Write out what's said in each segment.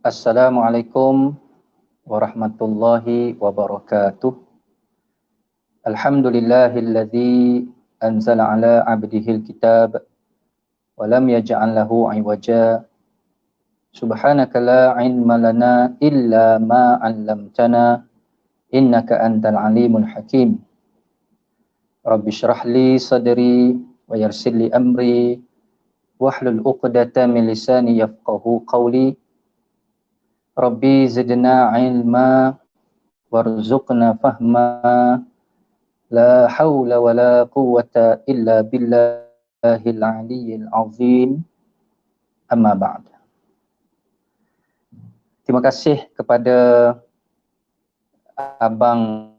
Assalamualaikum warahmatullahi wabarakatuh. Alhamdulillahilladzi anzala ala abdihil kitab wa lam yaj'al lahu 'iwaja. Subhanaka la 'ilma lana illa ma 'allamtana innaka antal alimul hakim. Rabbi shrah li sadri wa yassir li amri wahlul 'uqdatam min lisani yafqahu qawli. Rabbi zidna ilma warzuqna fahma la hawla wa la quwwata illa billahil aliyyil azim. Amma ba'd. Terima kasih kepada Abang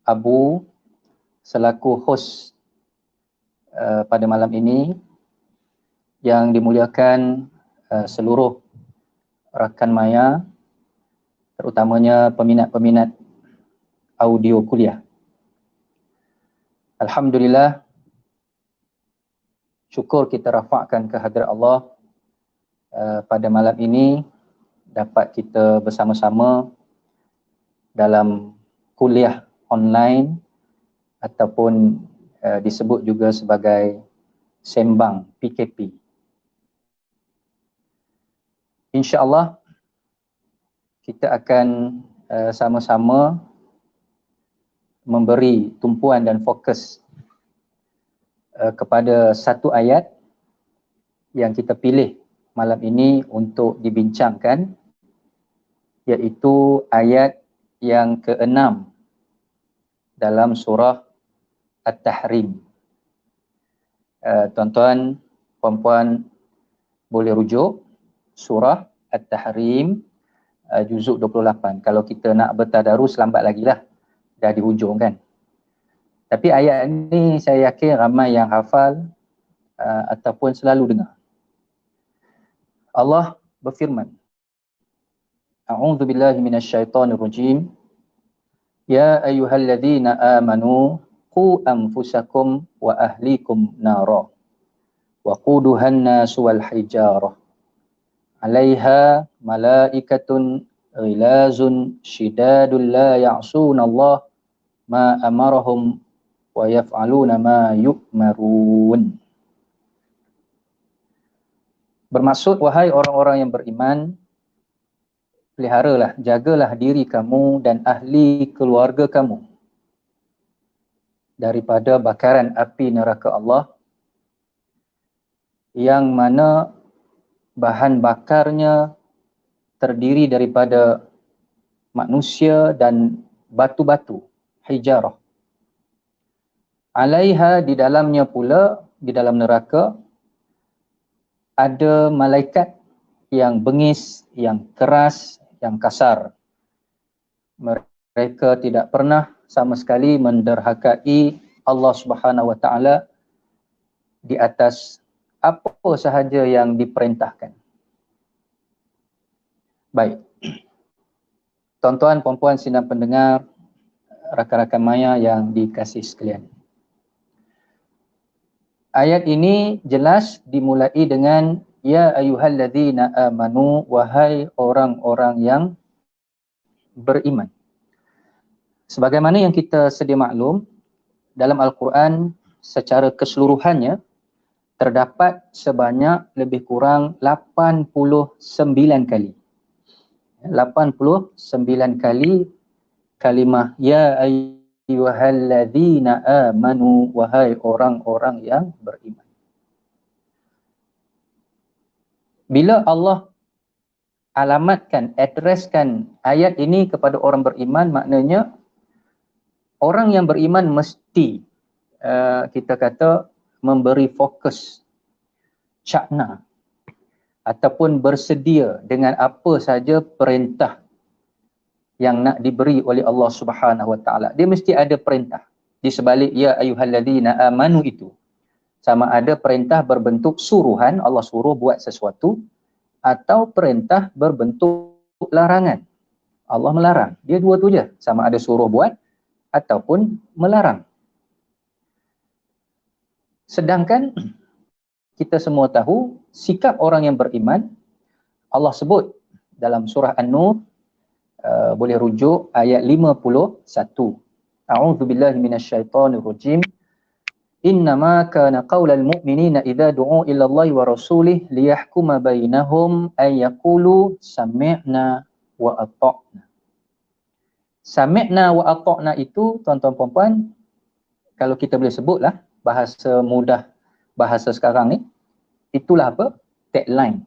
Abu selaku host pada malam ini, yang dimuliakan seluruh rakan maya, terutamanya peminat-peminat audio kuliah. Alhamdulillah, syukur kita rafakkan ke hadirat Allah pada malam ini dapat kita bersama-sama dalam kuliah online ataupun disebut juga sebagai sembang PKP. InsyaAllah kita akan sama-sama memberi tumpuan dan fokus kepada satu ayat yang kita pilih malam ini untuk dibincangkan, iaitu ayat yang ke-6 dalam surah At-Tahrim. Tuan-tuan, puan-puan boleh rujuk surah At-Tahrim juzuk 28. Kalau kita nak bertadarus lambat lagi lah, dah di hujung kan. Tapi ayat ni saya yakin ramai yang hafal ataupun selalu dengar. Allah berfirman, A'udzu billahi minasyaitonir rajim. Ya ayyuhalladzina amanu qu anfusakum wa ahlikum nara wa quduhan nasu wal hijarah 'alaiha malaikatun ghilazun shidadul la ya'sunallah ma amarahum wa yaf'aluna ma yu'marun. Bermaksud, wahai orang-orang yang beriman, peliharalah, jagalah diri kamu dan ahli keluarga kamu daripada bakaran api neraka Allah, yang mana bahan bakarnya terdiri daripada manusia dan batu-batu, hijarah. Alaiha, di dalamnya pula, di dalam neraka, ada malaikat yang bengis, yang keras, yang kasar. Mereka tidak pernah sama sekali menderhakai Allah Subhanahu Wa Taala di atas apa sahaja yang diperintahkan. Baik. Tuan-tuan, puan-puan, sidang pendengar, rakan-rakan maya yang dikasihi sekalian. Ayat ini jelas dimulai dengan ya ayyuhalladzina amanu, wahai orang-orang yang beriman. Sebagaimana yang kita sedia maklum, dalam Al-Quran secara keseluruhannya terdapat sebanyak lebih kurang 89 kali. 89 kali kalimah ya ayyuhalladzina amanu, wahai orang-orang yang beriman. Bila Allah alamatkan, adreskan ayat ini kepada orang beriman, maknanya orang yang beriman mesti kita kata memberi fokus, cakna ataupun bersedia dengan apa saja perintah yang nak diberi oleh Allah Subhanahu Wa Taala. Dia mesti ada perintah di sebalik ya ayyuhalladzina amanu itu. Sama ada perintah berbentuk suruhan, Allah suruh buat sesuatu, atau perintah berbentuk larangan, Allah melarang. Dia dua tu je, sama ada suruh buat ataupun melarang. Sedangkan kita semua tahu sikap orang yang beriman, Allah sebut dalam surah An-Nur, boleh rujuk ayat 51. A'udzubillahi minasyaitonirrajim. Innama kana qaulal mu'minina idza du'u ila Allahi wa rasulih liyahkuma bainahum ay yaqulu sami'na wa ata'na. Sami'na wa ata'na itu, tuan-tuan puan-puan, kalau kita boleh sebutlah bahasa mudah, bahasa sekarang ni, itulah apa? Tagline.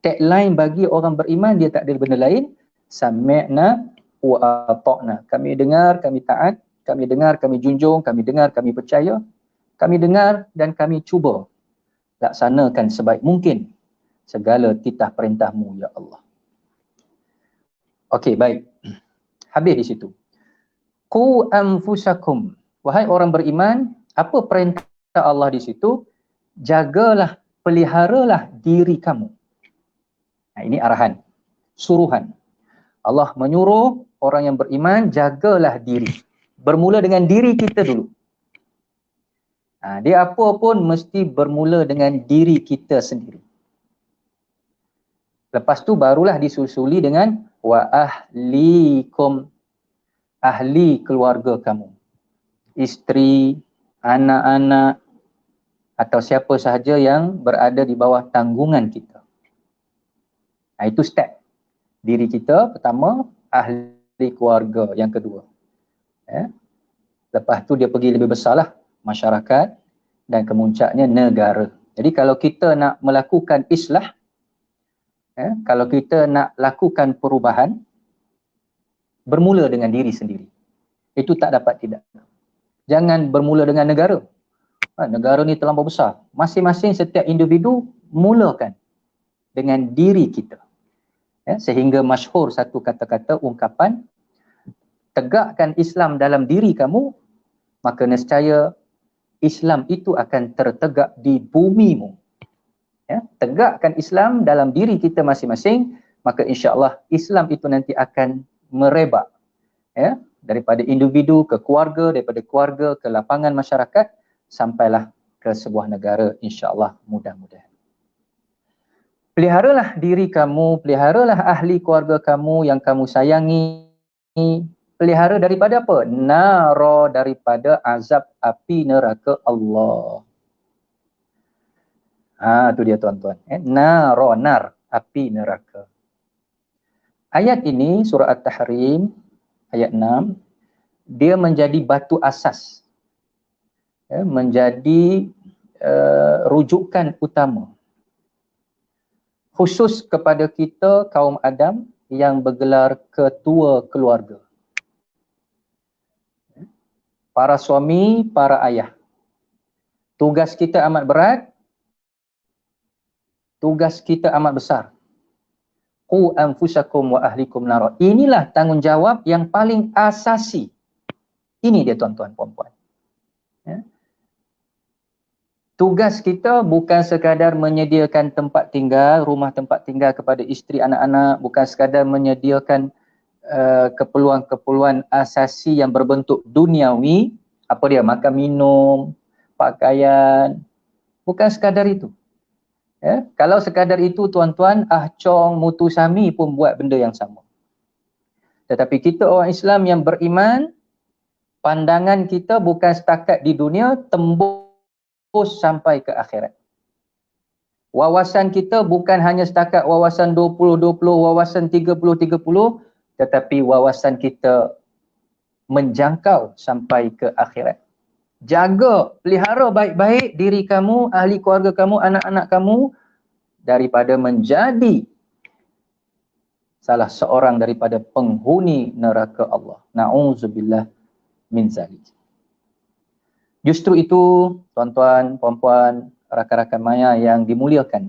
Tagline bagi orang beriman, dia tak ada benda lain, sami'na wa ata'na. Kami dengar, kami taat, kami dengar, kami junjung, kami dengar, kami percaya, kami dengar dan kami cuba laksanakan sebaik mungkin segala titah perintahmu, ya Allah. Okey, baik. Habis di situ. Qu anfusakum. Wahai orang beriman, apa perintah Allah di situ? Jagalah, peliharalah diri kamu. Nah, ini arahan, suruhan. Allah menyuruh orang yang beriman, jagalah diri. Bermula dengan diri kita dulu. Dia apa pun mesti bermula dengan diri kita sendiri. Lepas tu barulah disusuli dengan wa ahlikum, ahli keluarga kamu. Isteri, anak-anak atau siapa sahaja yang berada di bawah tanggungan kita. Itu step. Diri kita pertama, ahli keluarga yang kedua. Lepas tu dia pergi lebih besarlah, masyarakat, dan kemuncaknya negara. Jadi kalau kita nak melakukan islah, kalau kita nak lakukan perubahan, bermula dengan diri sendiri. Itu tak dapat tidak. Jangan bermula dengan negara. Negara ni terlampau besar. Masing-masing setiap individu mulakan dengan diri kita. Sehingga masyhur satu kata-kata, ungkapan, tegakkan Islam dalam diri kamu, maka nescaya Islam itu akan tertegak di bumimu. Tegakkan Islam dalam diri kita masing-masing, maka insya-Allah Islam itu nanti akan merebak, daripada individu ke keluarga, daripada keluarga ke lapangan masyarakat, sampailah ke sebuah negara, insya-Allah, mudah-mudahan. Peliharalah diri kamu, peliharalah ahli keluarga kamu yang kamu sayangi. Pelihara daripada apa? Nara, daripada azab api neraka Allah. Tu dia tuan-tuan. Nara, nar, api neraka. Ayat ini, surah At-Tahrim, ayat 6, dia menjadi batu asas. Menjadi rujukan utama. Khusus kepada kita, kaum Adam, yang bergelar ketua keluarga. Para suami, para ayah. Tugas kita amat berat. Tugas kita amat besar. Qu anfusakum wa ahlikum nara. Inilah tanggungjawab yang paling asasi. Ini dia tuan-tuan puan-puan. Tugas kita bukan sekadar menyediakan tempat tinggal, rumah tempat tinggal kepada isteri, anak-anak, bukan sekadar menyediakan keperluan-keperluan asasi yang berbentuk duniawi, apa dia, makan minum, pakaian, bukan sekadar itu. Kalau sekadar itu tuan-tuan, Chong, Mutu Sami pun buat benda yang sama. Tetapi kita orang Islam yang beriman, pandangan kita bukan setakat di dunia, tembus sampai ke akhirat. Wawasan kita bukan hanya setakat wawasan 20-20, wawasan 30-30, tetapi wawasan kita menjangkau sampai ke akhirat. Jaga, pelihara baik-baik diri kamu, ahli keluarga kamu, anak-anak kamu, daripada menjadi salah seorang daripada penghuni neraka Allah. Na'udzubillah min zalik. Justru itu, tuan-tuan, puan-puan, rakan-rakan maya yang dimuliakan,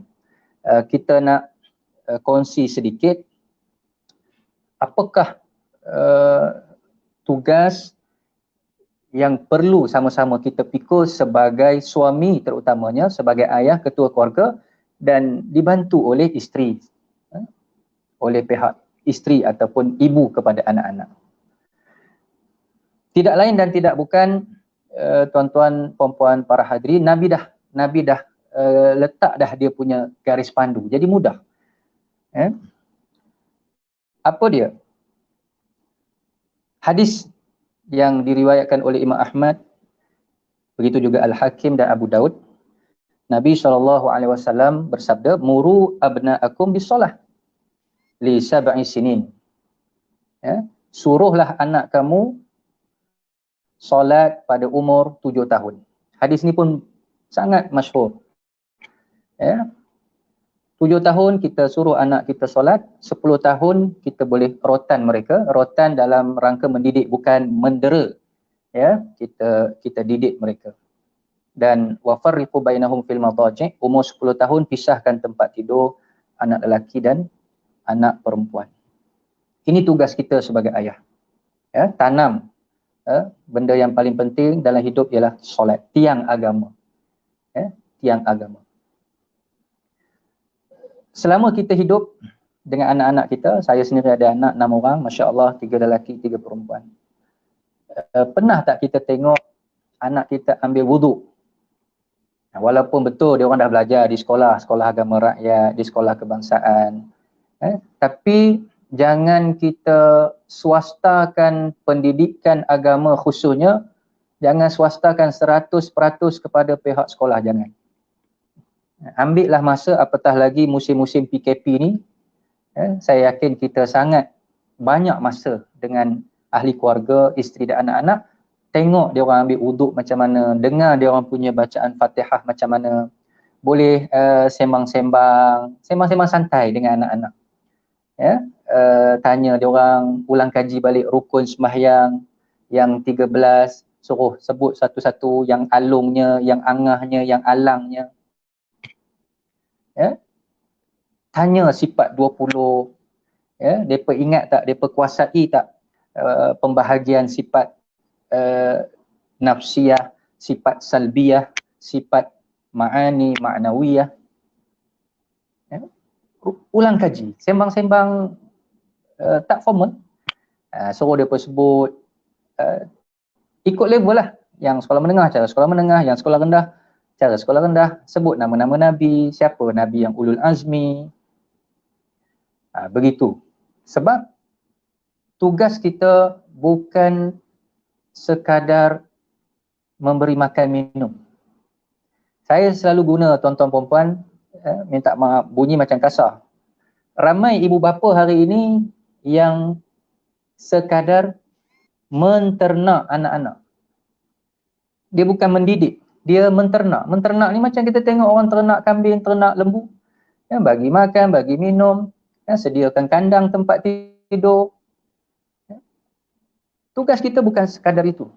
kita nak kongsi sedikit apakah tugas yang perlu sama-sama kita pikul sebagai suami, terutamanya sebagai ayah, ketua keluarga, dan dibantu oleh isteri, oleh pihak isteri ataupun ibu kepada anak-anak. Tidak lain dan tidak bukan tuan-tuan, puan-puan, para hadirin, Nabi dah letak dah dia punya garis pandu. Jadi mudah. Apa dia? Hadis yang diriwayatkan oleh Imam Ahmad, begitu juga Al-Hakim dan Abu Daud. Nabi SAW bersabda, "Muru abna'akum bisolah li sab'i sinin." Suruhlah anak kamu solat pada umur 7 tahun. Hadis ni pun sangat masyhur. 7 tahun kita suruh anak kita solat, 10 tahun kita boleh rotan mereka, rotan dalam rangka mendidik, bukan mendera. Kita didik mereka. Dan wafarriqu bainahum fil madaji', umur 10 tahun pisahkan tempat tidur anak lelaki dan anak perempuan. Ini tugas kita sebagai ayah. Tanam benda yang paling penting dalam hidup ialah solat, tiang agama. Tiang agama. Selama kita hidup dengan anak-anak kita, saya sendiri ada anak 6 orang, masya-Allah, 3 lelaki, 3 perempuan. Pernah tak kita tengok anak kita ambil wuduk? Walaupun betul dia orang dah belajar di sekolah agama rakyat, di sekolah kebangsaan, tapi jangan kita swastakan pendidikan agama, khususnya jangan swastakan 100% kepada pihak sekolah, jangan. Ambillah masa, apatah lagi musim-musim PKP ni, saya yakin kita sangat banyak masa dengan ahli keluarga, isteri dan anak-anak. Tengok dia orang ambil wuduk macam mana, dengar dia orang punya bacaan Fatihah macam mana. Boleh sembang-sembang santai dengan anak-anak. Tanya dia orang, ulang kaji balik rukun sembahyang yang 13, suruh sebut satu-satu, yang alungnya, yang angahnya, yang alangnya. Tanya sifat 20, mereka ingat tak, mereka kuasai tak pembahagian sifat nafsiyah, sifat salbiyah, sifat ma'ani, ma'nawiyah. Ulang kaji, sembang-sembang tak formal, suruh mereka sebut, ikut level lah. Yang sekolah menengah, cara sekolah menengah, yang sekolah rendah, cara sekolah rendah, sebut nama-nama Nabi, siapa Nabi yang ulul azmi. Begitu. Sebab tugas kita bukan sekadar memberi makan minum. Saya selalu guna, tuan-tuan perempuan, minta maaf, bunyi macam kasar. Ramai ibu bapa hari ini yang sekadar menternak anak-anak. Dia bukan mendidik, dia menternak. Menternak ni macam kita tengok orang ternak kambing, ternak lembu. Bagi makan, bagi minum, sediakan kandang tempat tidur. Tugas kita bukan sekadar itu.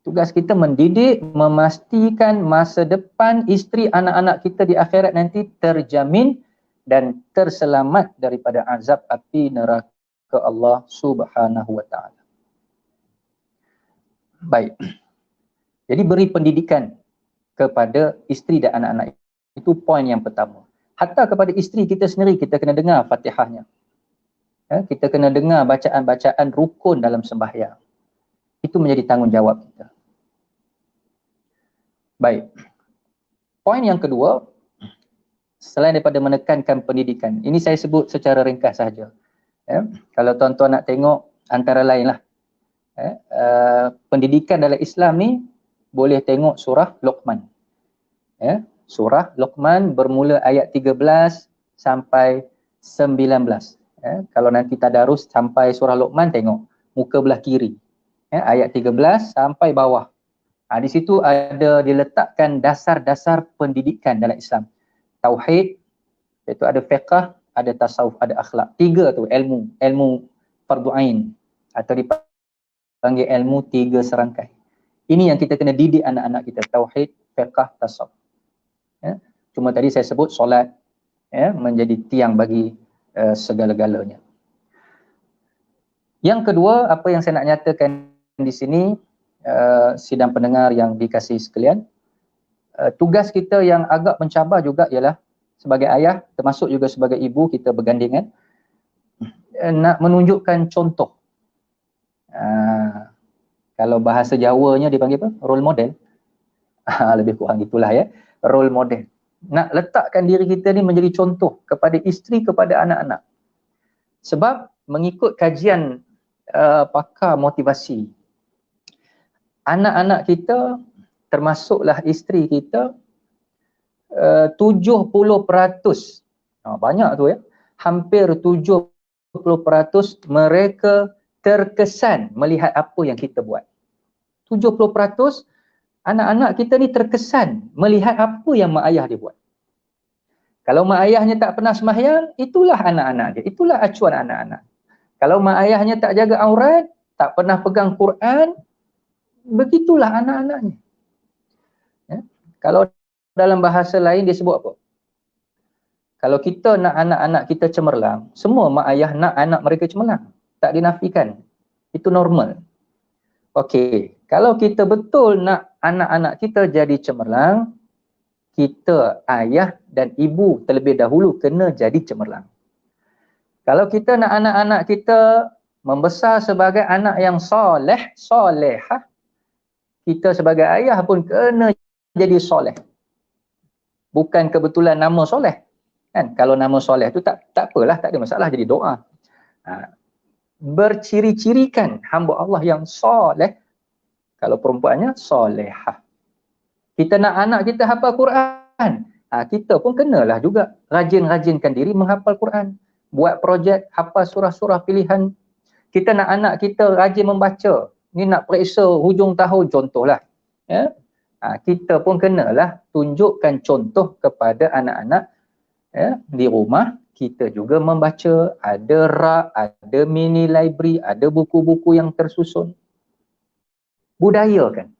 Tugas kita mendidik, memastikan masa depan isteri anak-anak kita di akhirat nanti terjamin dan terselamat daripada azab api neraka Allah Subhanahu wa taala. Baik. Jadi beri pendidikan kepada isteri dan anak-anak, itu poin yang pertama. Hatta kepada isteri kita sendiri, kita kena dengar Fatihahnya. Kita kena dengar bacaan-bacaan rukun dalam sembahyang. Itu menjadi tanggungjawab kita. Baik. Poin yang kedua, selain daripada menekankan pendidikan, ini saya sebut secara ringkas sahaja. Kalau tuan-tuan nak tengok, antara lain lah, pendidikan dalam Islam ni, boleh tengok surah Luqman. Surah Luqman bermula ayat 13 sampai 19. Kalau nanti tadarus sampai surah Luqman, tengok muka belah kiri. Ayat 13 sampai bawah. Di situ ada diletakkan dasar-dasar pendidikan dalam Islam. Tauhid, iaitu ada fiqh, ada tasawuf, ada akhlak. 3 tu ilmu fardu ain, atau dipanggil ilmu 3 serangkai. Ini yang kita kena didik anak-anak kita, tauhid, fiqh, tasawuf. Cuma tadi saya sebut solat menjadi tiang bagi segala-galanya. Yang kedua, apa yang saya nak nyatakan di sini, sidang pendengar yang dikasihi sekalian, tugas kita yang agak mencabar juga ialah sebagai ayah, termasuk juga sebagai ibu, kita bergandingan nak menunjukkan contoh. Kalau bahasa Jawanya dipanggil apa? Role model. Lebih kurang itulah ya, role model. Nak letakkan diri kita ni menjadi contoh kepada isteri, kepada anak-anak. Sebab mengikut kajian pakar motivasi, anak-anak kita termasuklah isteri kita 70%, banyak tu ya, hampir 70% mereka terkesan melihat apa yang kita buat. 70% anak-anak kita ni terkesan melihat apa yang mak ayah dia buat. Kalau mak ayahnya tak pernah sembahyang, itulah anak-anak dia, itulah acuan anak-anak. Kalau mak ayahnya tak jaga aurat, tak pernah pegang Quran, begitulah anak-anaknya. Ya? Kalau dalam bahasa lain dia sebut apa? Kalau kita nak anak-anak kita cemerlang, semua mak ayah nak anak mereka cemerlang. Tak dinafikan. Itu normal. Okey, kalau kita betul nak anak-anak kita jadi cemerlang, kita ayah dan ibu terlebih dahulu kena jadi cemerlang. Kalau kita nak anak-anak kita membesar sebagai anak yang soleh, solehah, kita sebagai ayah pun kena jadi soleh. Bukan kebetulan nama soleh. Kan? Kalau nama soleh tu tak apalah, tak ada masalah, jadi doa. Berciri-cirikan hamba Allah yang soleh, kalau perempuannya solehah. Kita nak anak kita hafal Quran, kita pun kenalah juga rajin-rajinkan diri menghafal Quran. Buat projek, hafal surah-surah pilihan. Kita nak anak kita rajin membaca. Ni nak periksa hujung tahun contohlah. Ya? Kita pun kenalah tunjukkan contoh kepada anak-anak, ya, di rumah. Kita juga membaca, ada rak, ada mini library, ada buku-buku yang tersusun. Budayakan.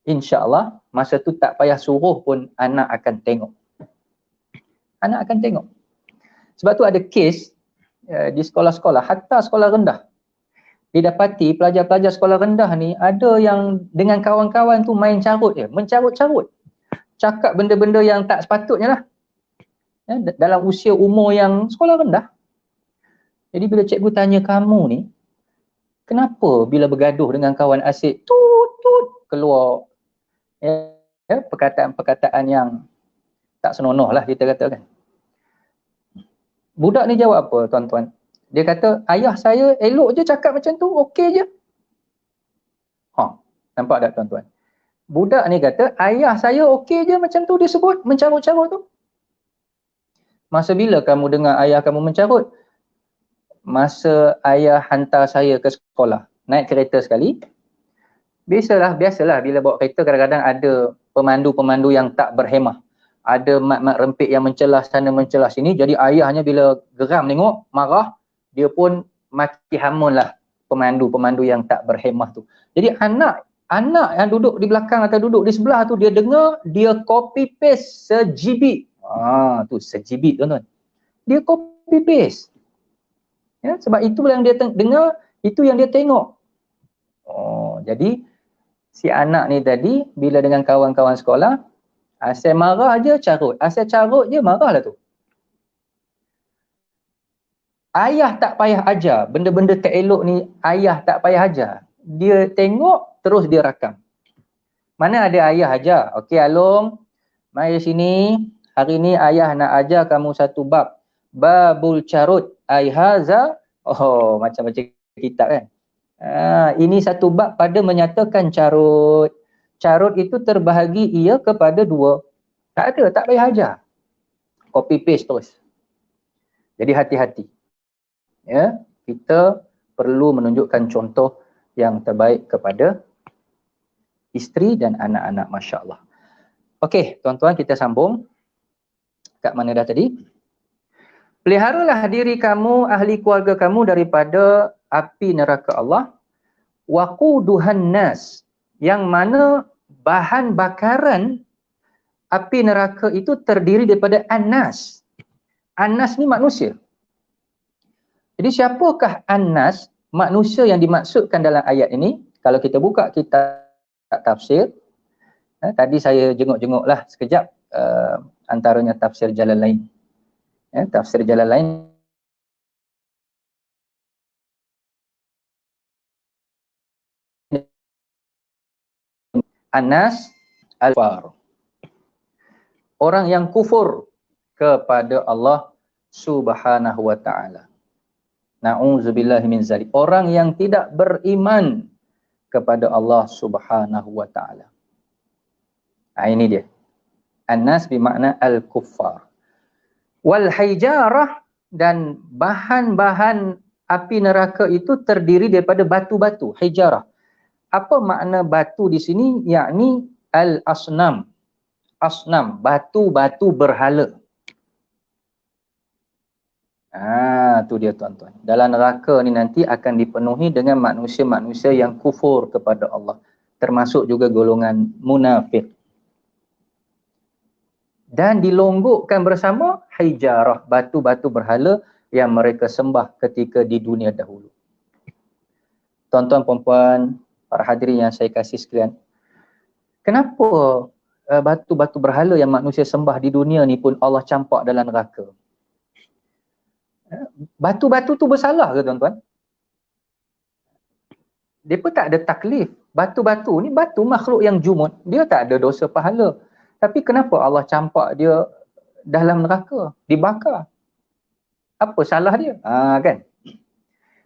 InsyaAllah masa tu tak payah suruh pun anak akan tengok. Anak akan tengok. Sebab tu ada kes di sekolah-sekolah, hatta sekolah rendah. Didapati pelajar-pelajar sekolah rendah ni ada yang dengan kawan-kawan tu main carut je, mencarut-carut. Cakap benda-benda yang tak sepatutnya lah. Ya, dalam usia umur yang sekolah rendah. Jadi bila cikgu tanya, kamu ni kenapa bila bergaduh dengan kawan asyik tut keluar perkataan-perkataan yang tak senonoh lah kita katakan. Budak ni jawab apa tuan-tuan? Dia kata, ayah saya elok je cakap macam tu, okey je. Nampak tak tuan-tuan? Budak ni kata, ayah saya okey je macam tu dia sebut, mencarut-carut tu. Masa bila kamu dengar ayah kamu mencarut? Masa ayah hantar saya ke sekolah, naik kereta sekali. Biasalah bila bawa kereta kadang-kadang ada pemandu-pemandu yang tak berhemah. Ada mat-mat rempit yang mencelah sana mencelah sini. Jadi ayahnya bila geram tengok, marah, dia pun maki hamun lah pemandu-pemandu yang tak berhemah tu. Jadi anak yang duduk di belakang atau duduk di sebelah tu, dia dengar, dia copy paste sejibit. Tu sejibit tuan-tuan. Dia copy paste. Ya, sebab itu yang dia dengar, itu yang dia tengok. Jadi si anak ni tadi bila dengan kawan-kawan sekolah, asal marah je carut, asal carut je marah lah tu. Ayah tak payah ajar, benda-benda tak elok ni ayah tak payah ajar. Dia tengok, terus dia rakam. Mana ada ayah ajar, okey Along, mari sini, hari ni ayah nak ajar kamu satu bab. Babul carut, ayhaza, macam kitab kan. Ini satu bab pada menyatakan carut. Carut itu terbahagi ia kepada dua. Tak ada, tak payah ajar. Copy paste terus. Jadi hati-hati. Ya, kita perlu menunjukkan contoh yang terbaik kepada isteri dan anak-anak, masya-Allah. Okey, tuan-tuan, kita sambung. Kat mana dah tadi? Peliharalah diri kamu, ahli keluarga kamu daripada api neraka Allah. Waquduhan nas, yang mana bahan bakaran api neraka itu terdiri daripada annas. Annas ni manusia. Jadi siapakah annas, manusia yang dimaksudkan dalam ayat ini? Kalau kita buka kitab tafsir, tadi saya jenguk-jenguklah sekejap antaranya tafsir Jalalain. Tafsir Jalalain An-nas al-kufar. Orang yang kufur kepada Allah Subhanahu wa taala. Na'udzubillahi min zalik. Orang yang tidak beriman kepada Allah Subhanahu wa taala. Ini dia. An-nas bermakna al-kuffar. Wal hijarah, dan bahan-bahan api neraka itu terdiri daripada batu-batu, hijarah. Apa makna batu di sini? Yakni al-asnam. Asnam, batu-batu berhala. Tu dia tuan-tuan. Dalam neraka ni nanti akan dipenuhi dengan manusia-manusia yang kufur kepada Allah. Termasuk juga golongan munafik. Dan dilonggokkan bersama hijarah, batu-batu berhala yang mereka sembah ketika di dunia dahulu. Tuan-tuan, puan-puan, para hadirin yang saya kasih sekalian, kenapa batu-batu berhala yang manusia sembah di dunia ni pun Allah campak dalam neraka? Batu-batu tu bersalah ke tuan-tuan? Dia pun tak ada taklif. Batu-batu ni batu makhluk yang jumud. Dia tak ada dosa pahala. Tapi kenapa Allah campak dia dalam neraka? Dibakar. Apa salah dia? Kan?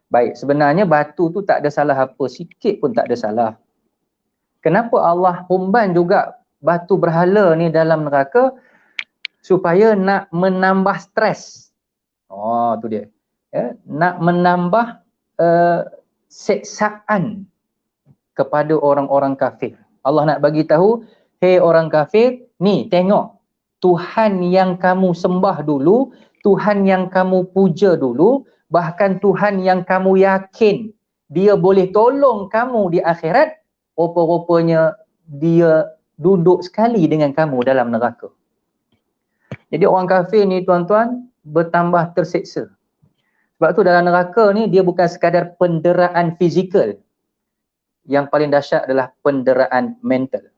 Baik, sebenarnya batu tu tak ada salah apa. Sikit pun tak ada salah. Kenapa Allah humban juga batu berhala ni dalam neraka? Supaya nak menambah stres. Tu dia. Nak menambah seksaan kepada orang-orang kafir. Allah nak bagi tahu, hei orang kafir, ni tengok, Tuhan yang kamu sembah dulu, Tuhan yang kamu puja dulu, bahkan Tuhan yang kamu yakin dia boleh tolong kamu di akhirat, rupa-rupanya dia duduk sekali dengan kamu dalam neraka. Jadi orang kafir ni tuan-tuan bertambah terseksa. Sebab tu dalam neraka ni dia bukan sekadar penderaan fizikal. Yang paling dahsyat adalah penderaan mental.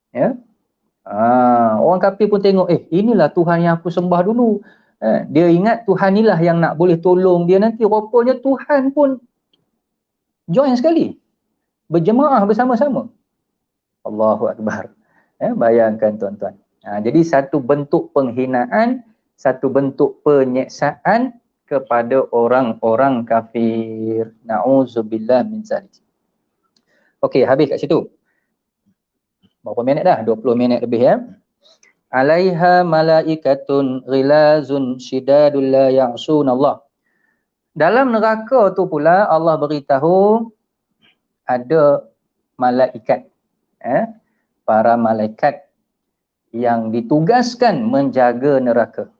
Ya. Orang kafir pun tengok, inilah Tuhan yang aku sembah dulu. Dia ingat Tuhan inilah yang nak boleh tolong dia nanti. Rupanya Tuhan pun join sekali. Berjemaah bersama-sama. Allahu Akbar. Bayangkan tuan-tuan. Jadi satu bentuk penghinaan, satu bentuk penyeksaan kepada orang-orang kafir. Na'udzubillah min zalik. Okey, habis kat situ. Berapa minit dah? 20 minit lebih ya. Alaiha malaikatun ghilazun syidadul la ya'sunallah. Dalam neraka tu pula Allah beritahu ada malaikat. Para malaikat yang ditugaskan menjaga neraka.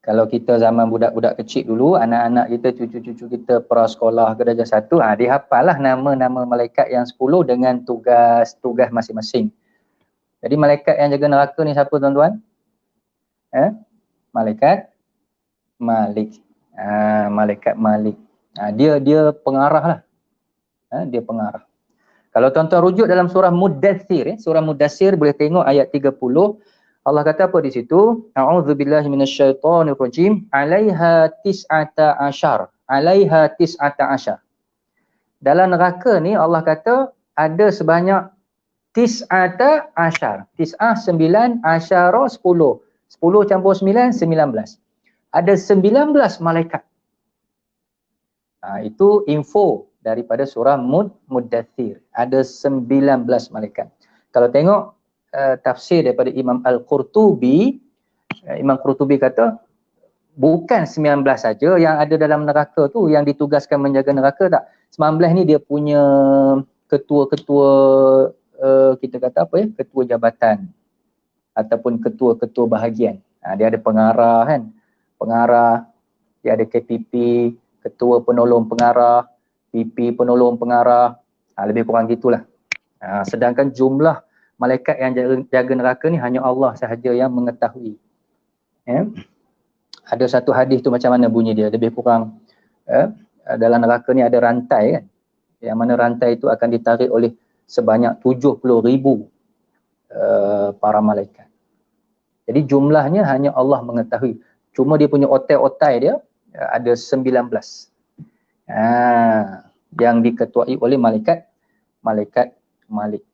Kalau kita zaman budak-budak kecil dulu, anak-anak kita, cucu-cucu kita prasekolah ke darjah 1, dia hafal lah nama-nama malaikat yang 10 dengan tugas-tugas masing-masing. Jadi malaikat yang jaga neraka ni siapa tuan-tuan? Malaikat Malik. Malaikat Malik. Dia pengarah lah. Dia pengarah. Kalau tuan-tuan rujuk dalam surah Muddathir, surah Muddathir boleh tengok ayat 30. Allah kata apa di situ? A'udzubillahi minasyaitonirrajim. 'Alaiha tis'ata asyar. 'Alaiha tis'ata asyar. Dalam neraka ni Allah kata ada sebanyak tis'ata asyar. Tis'ah 9, asyara 10. 10 campur 9, 19. Ada 19 malaikat. Itu info daripada surah Muddathir. Ada 19 malaikat. Kalau tengok tafsir daripada Imam Al-Qurtubi, Imam Qurtubi kata bukan 19 saja yang ada dalam neraka tu yang ditugaskan menjaga neraka, tak. 19 ni dia punya ketua-ketua kita kata apa ya, ketua jabatan ataupun ketua-ketua bahagian. Dia ada pengarah kan, pengarah, dia ada KPP, ketua penolong pengarah, PP penolong pengarah, lebih kurang gitulah. Sedangkan jumlah malaikat yang jaga neraka ni hanya Allah sahaja yang mengetahui. Ada satu hadis tu macam mana bunyi dia, lebih kurang dalam neraka ni ada rantai kan, yang mana rantai itu akan ditarik oleh sebanyak 70,000 para malaikat. Jadi jumlahnya hanya Allah mengetahui. Cuma dia punya otai-otai dia ada 19. yang diketuai oleh malaikat Malik.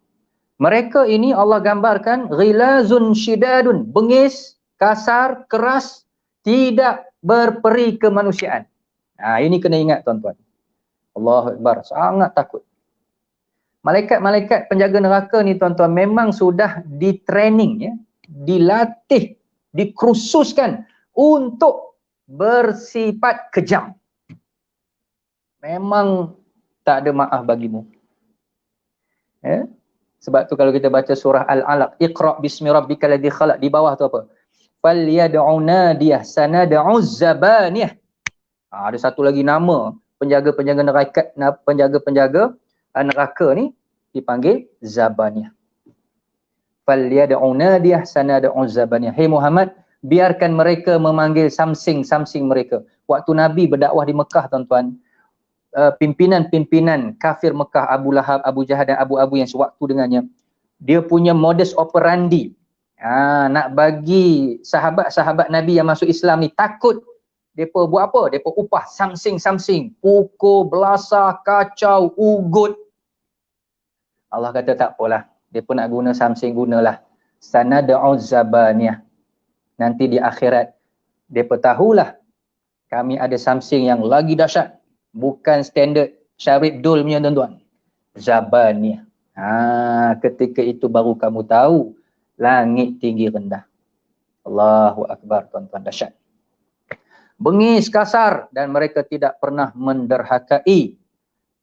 Mereka ini Allah gambarkan ghilazun syidadun, bengis, kasar, keras, tidak berperi kemanusiaan. Ini kena ingat tuan-tuan. Allahu Akbar, sangat takut. Malaikat-malaikat penjaga neraka ni tuan-tuan memang sudah di-training, ya, dilatih, dikhususkan untuk bersifat kejam. Memang tak ada maaf bagimu. Ya? Sebab tu kalau kita baca surah Al-Alaq, Iqra' bismi rabbikal ladzi khalaq, di bawah tu apa? Falyad'u nadiyah sanad'u zabaniyah. Ada satu lagi nama penjaga-penjaga neraka, penjaga-penjaga neraka ni dipanggil Zabaniyah. Falyad'u nadiyah sanad'u zabaniyah. Hei Muhammad, biarkan mereka memanggil samsing mereka. Waktu Nabi berdakwah di Mekah tuan-tuan, pimpinan-pimpinan kafir Mekah, Abu Lahab, Abu Jahal dan Abu yang sewaktu dengannya, dia punya modus operandi, nak bagi sahabat-sahabat Nabi yang masuk Islam ni takut. Depa buat apa? Depa upah samsing, pukul, belasah, kacau, ugut. Allah kata tak apalah, depa nak guna samsing, gunalah. Sanad'u zabaniyah. Nanti di akhirat depa tahulah kami ada samsing yang lagi dahsyat. Bukan standard Syarif Dul punya tuan-tuan. Zabaniyah. Ketika itu baru kamu tahu langit tinggi rendah. Allahu Akbar tuan-tuan, dahsyat. Bengis, kasar, dan mereka tidak pernah menderhakai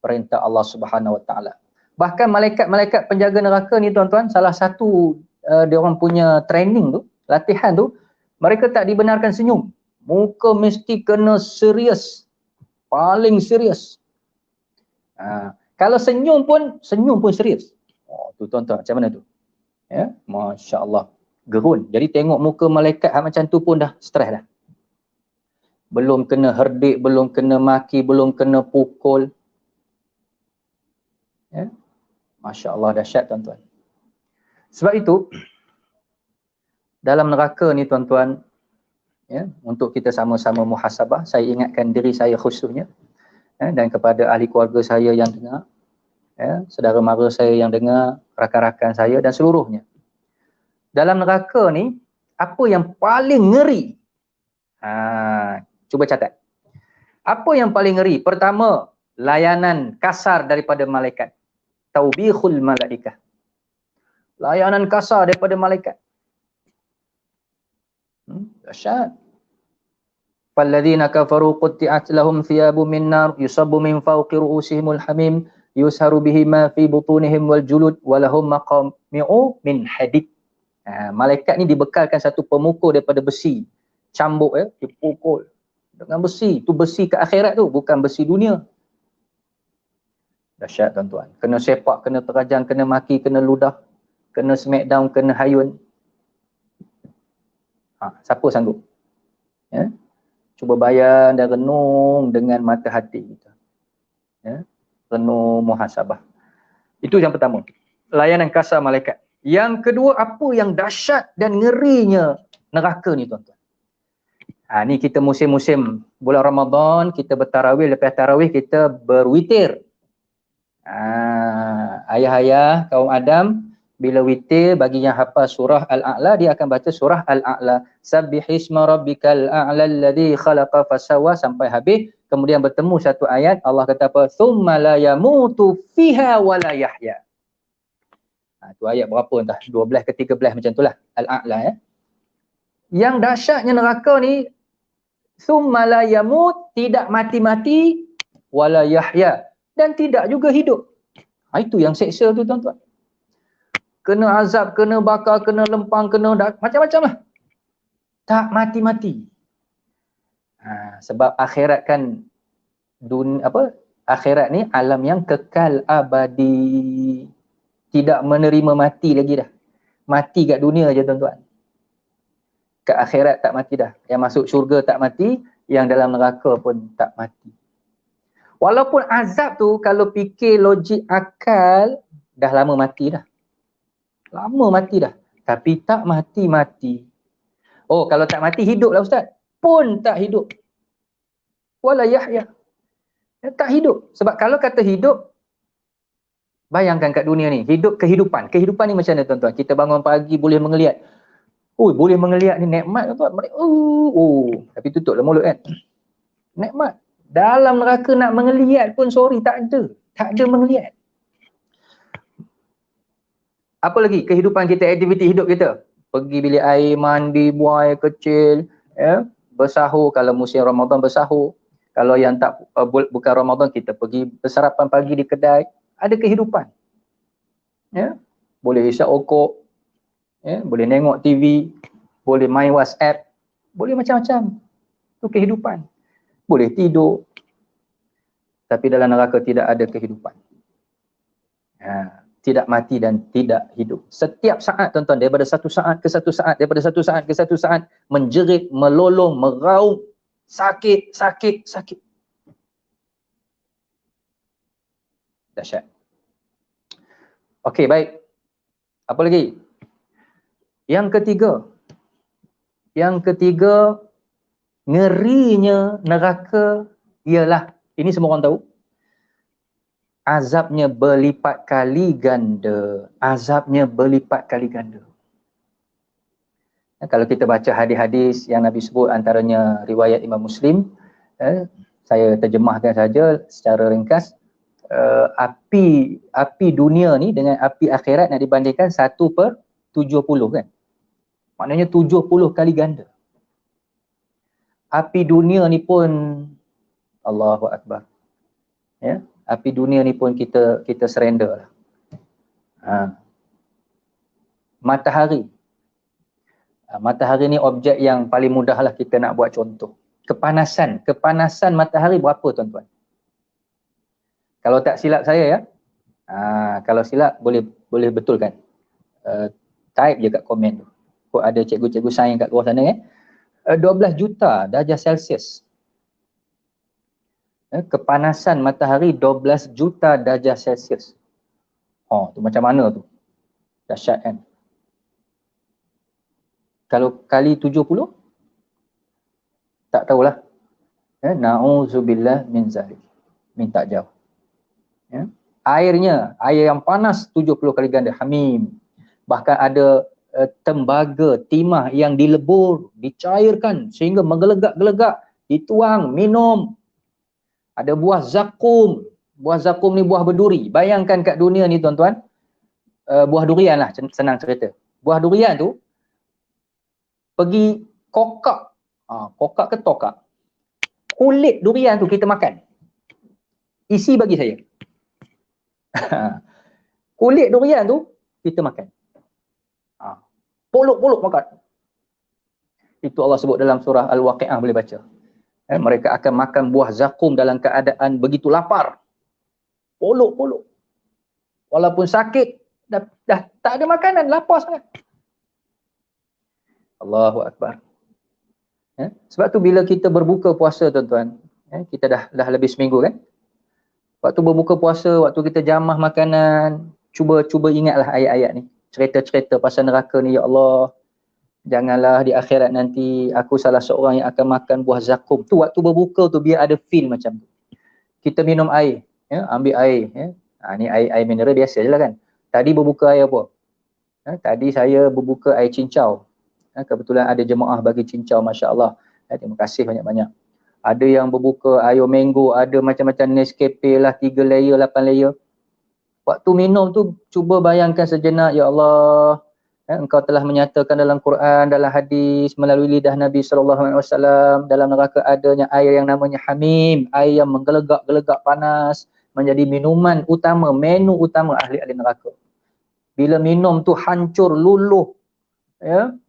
perintah Allah Subhanahu Wa Taala. Bahkan malaikat-malaikat penjaga neraka ni tuan-tuan, salah satu dia orang punya training tu, latihan tu, mereka tak dibenarkan senyum. Muka mesti kena serius. Paling serius. Kalau senyum pun serius. Tu tuan-tuan, macam mana tu? Ya, masya-Allah, gerun. Jadi tengok muka malaikat macam tu pun dah stres dah. Belum kena herdik, belum kena maki, belum kena pukul. Ya. Masya-Allah, dahsyat tuan-tuan. Sebab itu dalam neraka ni tuan-tuan, ya, untuk kita sama-sama muhasabah, saya ingatkan diri saya khususnya, ya, dan kepada ahli keluarga saya yang dengar, ya, saudara mara saya yang dengar, rakan-rakan saya dan seluruhnya. Dalam neraka ni, apa yang paling ngeri? Cuba catat. Apa yang paling ngeri? Pertama, layanan kasar daripada malaikat. Taubihul malaikah. Layanan kasar daripada malaikat. Dahsyat. Falladzina kafaru qutti'at lahum thiyabun min nar yusabbu min fawqi ru'usihimul hamim yusharu bihi ma fi butunihim wal julud wa lahum maqami'u min hadid. Malaikat ni dibekalkan satu pemukul daripada besi. Cambuk, ya, dipukul dengan besi. Tu besi ke akhirat tu, bukan besi dunia. Dahsyat tuan-tuan. Kena sepak, kena terajang, kena maki, kena ludah, kena smackdown, kena hayun. Siapa sanggup? Ya? Cuba bayang dan renung dengan mata hati kita. Ya? Renung muhasabah. Itu yang pertama. Layanan kasar malaikat. Yang kedua, apa yang dahsyat dan ngerinya neraka ni tuan-tuan. Ni kita musim-musim bulan Ramadan, kita bertarawih, lepas tarawih kita berwitir. Ayah-ayah kaum Adam, bila witir, bagi yang hafal surah Al-A'la, dia akan baca surah Al-A'la. Sabbihisma rabbikal a'la alladhi khalaqa fasawwa, sampai habis. Kemudian bertemu satu ayat, Allah kata apa? Thumma la yamutu fiha wa la yahya. Tu ayat berapa entah? 12 ke 13 macam itulah. Al-A'la, ya. Yang dahsyatnya neraka ni, thumma la yamut, tidak mati-mati, wa la yahya, dan tidak juga hidup. Itu yang seksa tu tuan-tuan. Kena azab, kena bakar, kena lempang, kena macam-macam lah. Tak mati-mati. Sebab akhirat kan akhirat ni alam yang kekal abadi. Tidak menerima mati lagi dah. Mati kat dunia je tuan-tuan. Kat akhirat tak mati dah. Yang masuk syurga tak mati, yang dalam neraka pun tak mati. Walaupun azab tu kalau fikir logik akal, dah lama mati dah. Lama mati dah. Tapi tak mati-mati. Oh, kalau tak mati, hidup lah Ustaz. Pun tak hidup. Wala yahya. Tak hidup. Sebab kalau kata hidup, bayangkan kat dunia ni, hidup kehidupan. Kehidupan ni macam mana tuan-tuan? Kita bangun pagi boleh mengeliat. Boleh mengeliat ni nikmat tuan-tuan. Tapi tutuplah mulut kan. Nikmat. Dalam neraka nak mengeliat pun sorry, tak ada. Tak ada mengeliat. Apa lagi kehidupan kita, aktiviti hidup kita? Pergi bilik air, mandi, buang air kecil, bersahur kalau musim Ramadan bersahur. Kalau yang tak bukan Ramadan, kita pergi bersarapan pagi di kedai. Ada kehidupan. Boleh isap okok, boleh tengok TV, boleh main WhatsApp, boleh macam-macam. Itu kehidupan. Boleh tidur. Tapi dalam neraka tidak ada kehidupan. Tidak mati dan tidak hidup. Setiap saat tuan-tuan, daripada satu saat ke satu saat, daripada satu saat ke satu saat, menjerit, melolong, meraung, sakit, sakit, sakit. Dahsyat. Okey, baik. Apa lagi? Yang ketiga, ngerinya neraka ialah, ini semua orang tahu, azabnya berlipat kali ganda. Azabnya berlipat kali ganda. Kalau kita baca hadis-hadis yang Nabi sebut, antaranya riwayat Imam Muslim, saya terjemahkan saja secara ringkas. Api dunia ni dengan api akhirat nak dibandingkan 1/70 kan. Maknanya 70 kali ganda. Api dunia ni pun, Allahu Akbar. Api dunia ni pun kita surrender lah. Matahari ni objek yang paling mudah lah kita nak buat contoh. Kepanasan matahari berapa tuan-tuan? Kalau tak silap saya ya. Kalau silap boleh betulkan. Type je kat komen tu. Kok ada cikgu-cikgu sains kat luar sana 12 juta darjah Celsius. Kepanasan matahari 12 juta darjah Celsius. Tu macam mana tu? Dahsyat kan? Kalau kali 70? Tak tahulah. Na'udzubillah min zalik. Minta jauh. Air yang panas 70 kali ganda, hamim. Bahkan ada tembaga, timah yang dilebur, dicairkan sehingga menggelegak-gelegak, dituang, minum. Ada buah zakum. Buah zakum ni buah berduri. Bayangkan kat dunia ni tuan-tuan, buah durian lah, senang cerita. Buah durian tu, pergi kokak. Kokak ke tokak? Kulit durian tu kita makan. Isi bagi saya. Kulit durian tu kita makan. Poluk-poluk makan. Itu Allah sebut dalam surah Al-Waqi'ah, boleh baca. Mereka akan makan buah zakum dalam keadaan begitu lapar. Poluk-poluk. Walaupun sakit, dah tak ada makanan, lapar sangat. Allahu Akbar. Sebab tu bila kita berbuka puasa tuan-tuan, kita dah lebih seminggu kan. Waktu berbuka puasa, waktu kita jamah makanan, cuba ingatlah ayat-ayat ni. Cerita-cerita pasal neraka ni, ya Allah, janganlah di akhirat nanti aku salah seorang yang akan makan buah zakum. Tu waktu berbuka tu biar ada feel macam tu. Kita minum air, ambil air. Ni air mineral biasa je lah kan. Tadi berbuka air apa? Tadi saya berbuka air cincau. Kebetulan ada jemaah bagi cincau, Masya Allah. Terima kasih banyak-banyak. Ada yang berbuka air mango, ada macam-macam Nescafe lah, 3 layer, 8 layer. Waktu minum tu, cuba bayangkan sejenak, ya Allah, engkau telah menyatakan dalam Quran, dalam hadis, melalui lidah Nabi SAW, dalam neraka adanya air yang namanya hamim, air yang menggelegak-gelegak panas, menjadi minuman utama, menu utama ahli-ahli neraka. Bila minum tu hancur, luluh,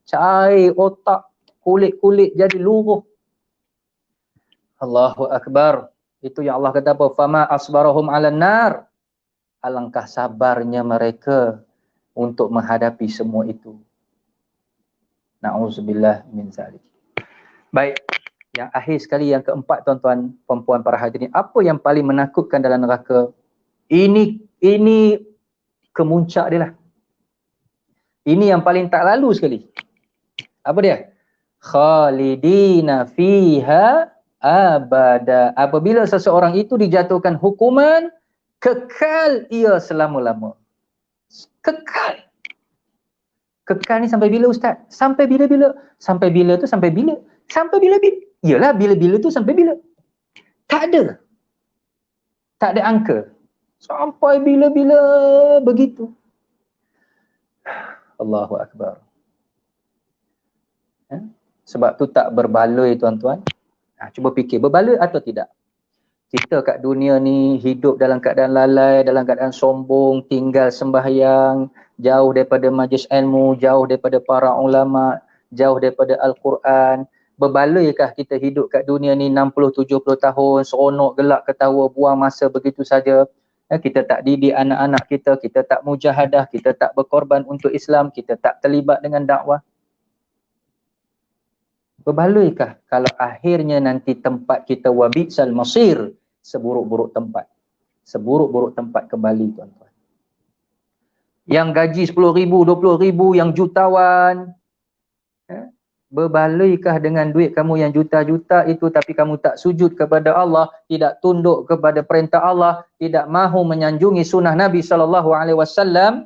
cair otak, kulit-kulit jadi luruh. Allahu Akbar. Itu yang Allah kata apa? Fama asbarahum 'alan nar. Alangkah sabarnya mereka untuk menghadapi semua itu. Na'udzubillah min zalik. Baik, yang akhir sekali, yang keempat tuan-tuan, perempuan, para hadirin, apa yang paling menakutkan dalam neraka? Ini kemuncak dia lah. Ini yang paling tak lalu sekali. Apa dia? Khalidina fiha abada. Apabila seseorang itu dijatuhkan hukuman, kekal ia selama-lama. Kekal. Kekal ni sampai bila Ustaz? Sampai bila-bila? Sampai bila tu sampai bila? Sampai bila-bila? Yalah, bila-bila tu sampai bila? Tak ada. Tak ada angka. Sampai bila-bila begitu. Allahu Akbar. Sebab tu tak berbaloi tuan-tuan. Cuba fikir, berbaloi atau tidak? Kita kat dunia ni hidup dalam keadaan lalai, dalam keadaan sombong, tinggal sembahyang, jauh daripada majlis ilmu, jauh daripada para ulama, jauh daripada Al-Quran. Berbaloikah kita hidup kat dunia ni 60-70 tahun, seronok, gelak, ketawa, buang masa begitu saja. Kita tak didik anak-anak kita, kita tak mujahadah, kita tak berkorban untuk Islam, kita tak terlibat dengan dakwah. Berbaloikah kalau akhirnya nanti tempat kita wabitsal masir, seburuk-buruk tempat. Seburuk-buruk tempat kembali tuan-tuan. Yang gaji 10,000, 20,000, yang jutawan. Berbaloikah dengan duit kamu yang juta-juta itu tapi kamu tak sujud kepada Allah, tidak tunduk kepada perintah Allah, tidak mahu menyanjungi sunnah Nabi SAW.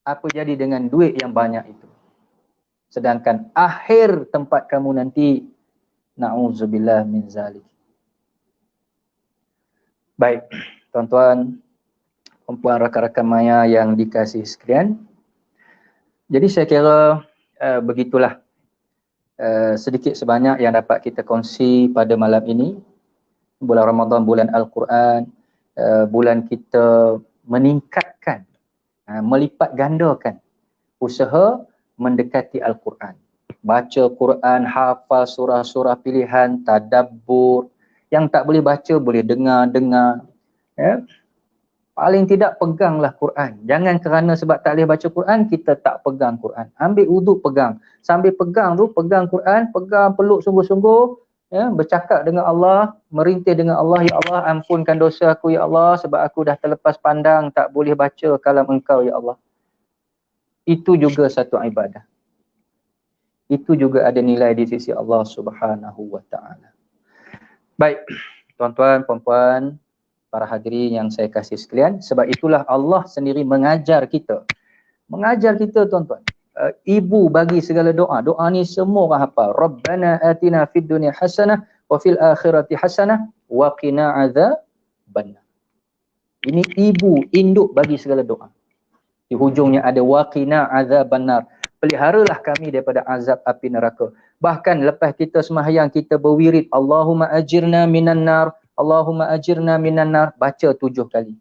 Apa jadi dengan duit yang banyak itu? Sedangkan akhir tempat kamu nanti, na'udzubillah min zalik. Baik, tuan-tuan, perempuan, rakan-rakan maya yang dikasihi sekalian. Jadi saya kira begitulah sedikit sebanyak yang dapat kita kongsi pada malam ini. Bulan Ramadan, bulan Al-Quran, bulan kita meningkatkan, melipat gandakan usaha mendekati Al-Quran. Baca Quran, hafal surah-surah pilihan, tadabbur. Yang tak boleh baca, boleh dengar. Ya. Paling tidak peganglah Quran. Jangan kerana sebab tak boleh baca Quran, kita tak pegang Quran. Ambil wuduk, pegang. Sambil pegang tu, pegang Quran, pegang, peluk sungguh-sungguh. Ya, bercakap dengan Allah, merintih dengan Allah, ya Allah ampunkan dosa aku ya Allah sebab aku dah terlepas pandang, tak boleh baca kalam Engkau ya Allah. Itu juga satu ibadah. Itu juga ada nilai di sisi Allah Subhanahu wa taala. Baik, tuan-tuan, puan-puan, para hadirin yang saya kasih sekalian, sebab itulah Allah sendiri mengajar kita. Mengajar kita tuan-tuan. Ibu bagi segala doa. Doa ni semua orang hafal. Rabbana atina fid dunya hasanah wa fil akhirati hasanah wa qina adzabannar. Ini ibu, induk bagi segala doa. Di hujungnya ada waqina azabannar. Peliharalah kami daripada azab api neraka. Bahkan lepas kita sembahyang, kita berwirid Allahumma ajirna minan nar, Allahumma ajirna minan nar, baca 7 kali.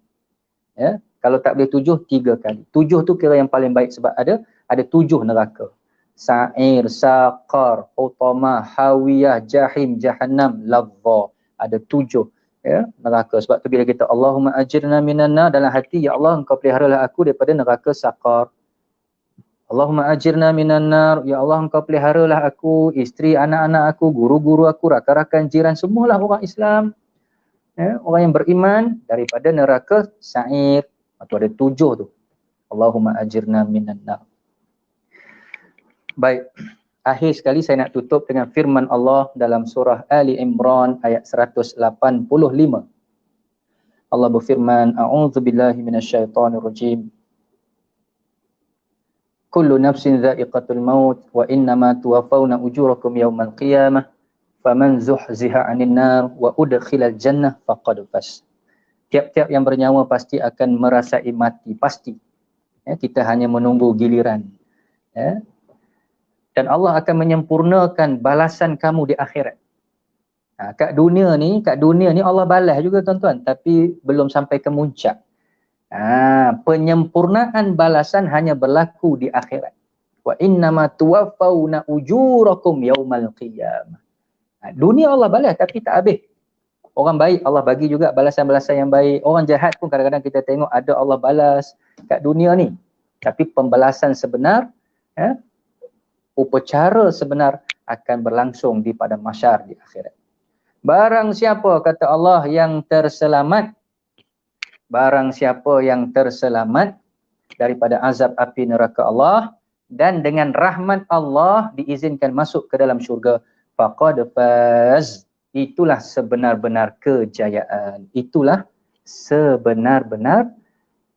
Ya, kalau tak boleh 7, 3 kali. 7 tu kira yang paling baik sebab ada 7 neraka. Sa'ir, saqar, hutamah, hawiyah, jahim, jahannam, ladha. Ada 7. Ya, neraka. Sebab tu bila kita Allahumma ajirna minan nar, dalam hati, ya Allah engkau peliharalah aku daripada neraka saqar. Allahumma ajirna minan nar, ya Allah engkau peliharalah aku, isteri, anak-anak aku, guru-guru aku, rakan-rakan jiran, semualah orang Islam. Ya, orang yang beriman daripada neraka sa'ir. Itu ada 7 tu. Allahumma ajirna minan nar. Baik. Akhir sekali saya nak tutup dengan firman Allah dalam surah Ali Imran ayat 185. Allah berfirman, a'udzubillahi minasyaitonirrajim. Kullu nafsin dha'iqatul maut wa innama tuwaffawna ujurakum yawmal qiyamah faman zuhziha 'anil nar wa udkhilal jannah faqad faz. Tiap-tiap yang bernyawa pasti akan merasai mati, pasti. Ya, kita hanya menunggu giliran. Ya. Dan Allah akan menyempurnakan balasan kamu di akhirat. Kat dunia ni Allah balas juga tuan-tuan, tapi belum sampai ke muncak. Penyempurnaan balasan hanya berlaku di akhirat. Wa innama tuwaffawna ujurakum yaumal qiyamah. Dunia Allah balas tapi tak habis. Orang baik Allah bagi juga balasan-balasan yang baik. Orang jahat pun kadang-kadang kita tengok ada Allah balas kat dunia ni. Tapi pembalasan sebenar, upacara sebenar akan berlangsung di padang mahsyar di akhirat. Barang siapa, kata Allah, yang terselamat, barang siapa yang terselamat daripada azab api neraka Allah dan dengan rahmat Allah diizinkan masuk ke dalam syurga, faqad faz. Itulah sebenar-benar kejayaan. Itulah sebenar-benar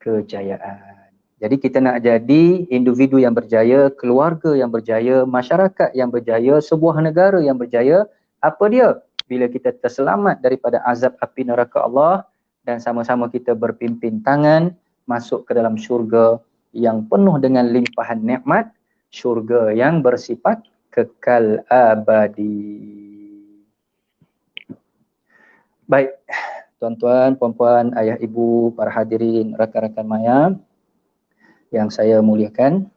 kejayaan. Jadi kita nak jadi individu yang berjaya, keluarga yang berjaya, masyarakat yang berjaya, sebuah negara yang berjaya. Apa dia? Bila kita terselamat daripada azab api neraka Allah dan sama-sama kita berpimpin tangan masuk ke dalam syurga yang penuh dengan limpahan nikmat, syurga yang bersifat kekal abadi. Baik, tuan-tuan, puan-puan, ayah, ibu, para hadirin, rakan-rakan maya yang saya muliakan.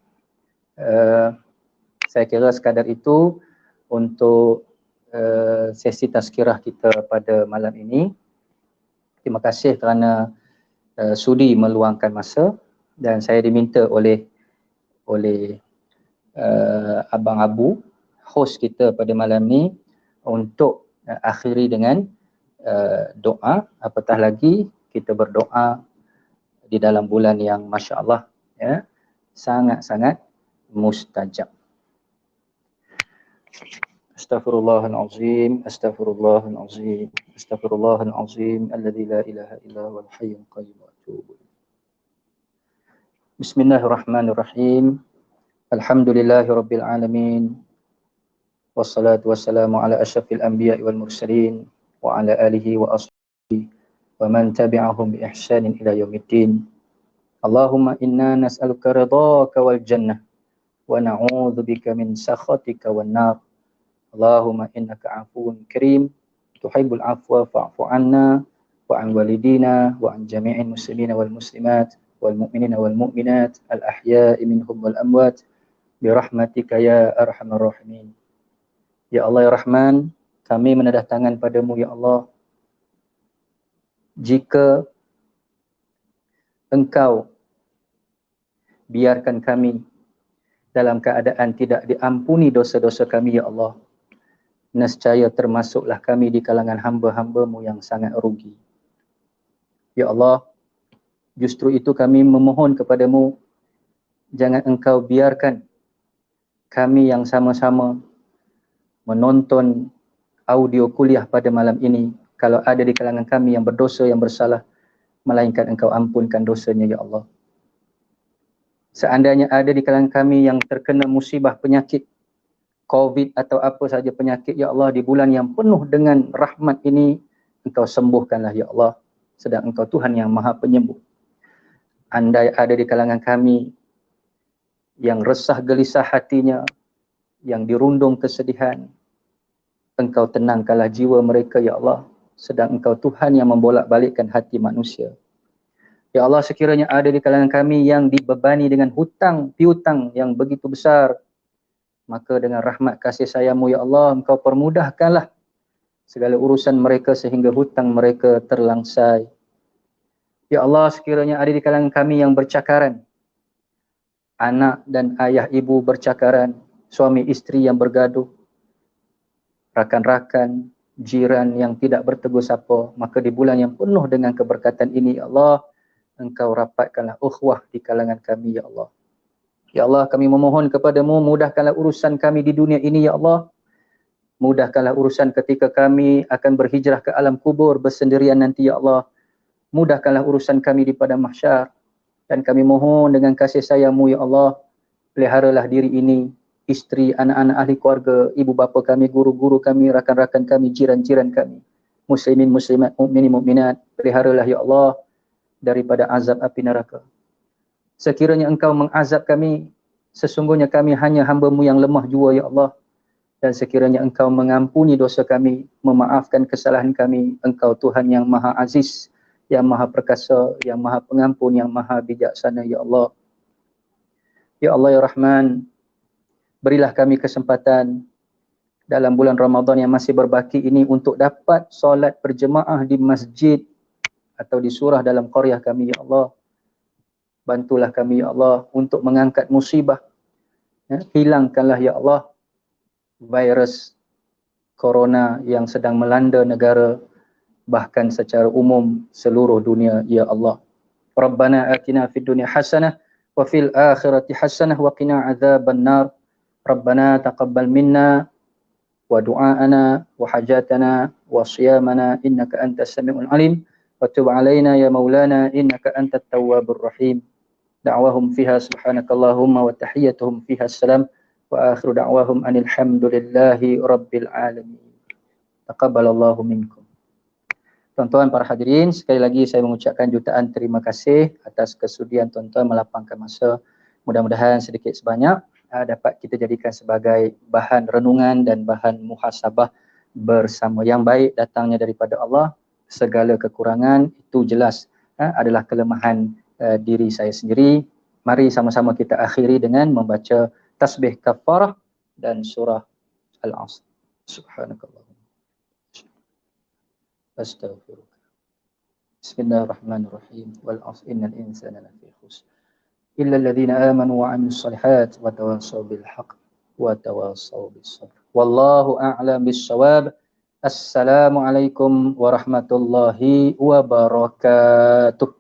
Saya kira sekadar itu untuk sesi tazkirah kita pada malam ini. Terima kasih kerana sudi meluangkan masa dan saya diminta oleh Abang Abu, host kita pada malam ni, untuk akhiri dengan doa. Apatah lagi kita berdoa di dalam bulan yang Masya Allah ya, sangat-sangat mustajab. Astaghfirullahalazim, astaghfirullahalazim, astaghfirullahalazim, alladzi la ilaha illa huwal hayyul qayyum. Bismillahirrahmanirrahim. Alhamdulillahirabbil alamin. Wassalatu wassalamu ala asyrafil anbiya'i wal mursalin wa ala alihi wa ashabihi wa man tabi'ahum bi ihsanin ila yaumiddin. Allahumma inna nas'aluka ridhaka wal jannah wa na'udzubika min sakhatika wan nar. Allahumma innaka 'afuwun karim tuhibbul 'afwa fa'fu 'anna wa 'an walidina wa 'an jami'il muslimina wal muslimat wal mu'minina wal mu'minat al ahya'i minhum wal amwat bi rahmatika ya arhamar rahimin. Ya Allah ya Rahman, kami menadah tangan padamu ya Allah. Jika Engkau biarkan kami dalam keadaan tidak diampuni dosa-dosa kami ya Allah, nescaya termasuklah kami di kalangan hamba-hamba-Mu yang sangat rugi. Ya Allah, justru itu kami memohon kepadamu, jangan Engkau biarkan kami yang sama-sama menonton audio kuliah pada malam ini, kalau ada di kalangan kami yang berdosa, yang bersalah, melainkan Engkau ampunkan dosanya ya Allah. Seandainya ada di kalangan kami yang terkena musibah penyakit COVID atau apa saja penyakit ya Allah, di bulan yang penuh dengan rahmat ini, Engkau sembuhkanlah ya Allah, sedang Engkau Tuhan yang Maha Penyembuh. Andai ada di kalangan kami yang resah gelisah hatinya, yang dirundung kesedihan, Engkau tenangkanlah jiwa mereka ya Allah, sedang Engkau Tuhan yang membolak-balikkan hati manusia. Ya Allah, sekiranya ada di kalangan kami yang dibebani dengan hutang piutang yang begitu besar, maka dengan rahmat kasih sayang-Mu ya Allah, Engkau permudahkanlah segala urusan mereka sehingga hutang mereka terlangsai. Ya Allah, sekiranya ada di kalangan kami yang bercakaran, anak dan ayah ibu bercakaran, suami isteri yang bergaduh, rakan-rakan, jiran yang tidak bertegur sapa, maka di bulan yang penuh dengan keberkatan ini ya Allah, Engkau rapatkanlah ukhuwah di kalangan kami ya Allah. Ya Allah, kami memohon kepadamu, mudahkanlah urusan kami di dunia ini ya Allah. Mudahkanlah urusan ketika kami akan berhijrah ke alam kubur bersendirian nanti ya Allah. Mudahkanlah urusan kami di padang mahsyar. Dan kami mohon dengan kasih sayang-Mu ya Allah, peliharalah diri ini, isteri, anak-anak, ahli keluarga, ibu bapa kami, guru-guru kami, rakan-rakan kami, jiran-jiran kami, muslimin, muslimat, mukminin, mukminat, peliharalah ya Allah daripada azab api neraka. Sekiranya Engkau mengazab kami, sesungguhnya kami hanya hamba-Mu yang lemah jua ya Allah. Dan sekiranya Engkau mengampuni dosa kami, memaafkan kesalahan kami, Engkau Tuhan yang Maha Aziz, yang Maha Perkasa, yang Maha Pengampun, yang Maha Bijaksana ya Allah. Ya Allah ya Rahman, berilah kami kesempatan dalam bulan Ramadan yang masih berbaki ini untuk dapat solat berjemaah di masjid atau di surah dalam qaryah kami ya Allah. Bantulah kami ya Allah untuk mengangkat musibah. Ya, hilangkanlah ya Allah virus corona yang sedang melanda negara, bahkan secara umum seluruh dunia ya Allah. Rabbana atina fid dunya hasanah wa fil akhirati hasanah wa qina adzaban nar. Rabbana taqabbal minna ودعاءنا وحاجاتنا وصيامنا إنك أنت السميع العليم وتب علينا يا مولانا إنك أنت التواب الرحيم دعواهم فيها سبحانك اللهم وتحيتهم فيها السلام وآخر دعواهم أن الحمد لله رب العالمين تقبل الله منكم. Tuan-tuan para hadirin, sekali lagi saya mengucapkan jutaan terima kasih atas kesudian tuan-tuan melapangkan masa. Mudah-mudahan sedikit sebanyak dapat kita jadikan sebagai bahan renungan dan bahan muhasabah bersama. Yang baik datangnya daripada Allah, segala kekurangan itu jelas adalah kelemahan diri saya sendiri. Mari sama-sama kita akhiri dengan membaca tasbih kafarah dan surah Al-Asr. Subhanakallah. Astaghfirullah. Bismillahirrahmanirrahim. Wal 'asr innal insana lafi khusr. Illa alladhina amanu wa 'amilus shalihat wa tawassaw bil haqq wa tawassaw bis sabr. Wallahu a'lam bis-shawab. Assalamualaikum warahmatullahi wabarakatuh.